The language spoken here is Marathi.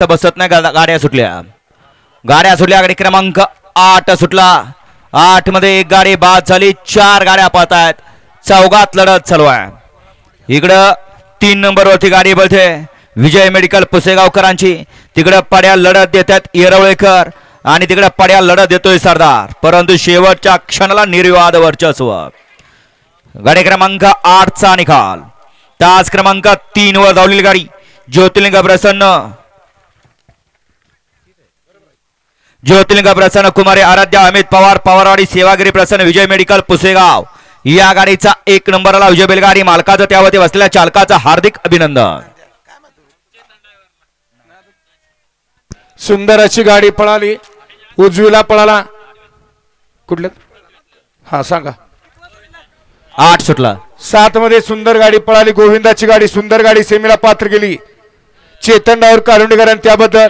बसत नाही. गाड्या सुटल्या गाडी क्रमांक 8 सुटला. 8 मध्ये एक गाडी बाद झाली. 4 गाड्या पळतायत. चौघात लढत चालू आहे. इकडं 3 नंबरवरती गाडी बोलते विजय मेडिकल पुसेगावकरांची. तिकडं पड्या लढत देतात येरवळेकर आणि तिकडं पड्या लढत देतोय सरदार. परंतु शेवटच्या क्षणाला निर्विवाद वर्चस्व. गाडी क्रमांक 8 चा निकाल. तास क्रमांक 3 वर धावलेली गाडी ज्योतिर्लिंग प्रसन्न कुमारी आराध्या अमित पवार पवारवाडी सेवागिरी प्रसन्न विजय मेडिकल पुसेगाव या गाडीचा 1 नंबरला विजय बैलगाडी मालकाचं त्यावरती बसलेल्या चालकाचं हार्दिक अभिनंदन. सुंदर अशी गाडी पळाली. उजवीला पळाला कुठलं हा सांगा. 8 सुटला. 7 मध्ये सुंदर गाडी पळाली. गोविंदाची गाडी सुंदर गाडी सेमीला पात्र गेली. चेतन डावर कारुंडेकर त्याबद्दल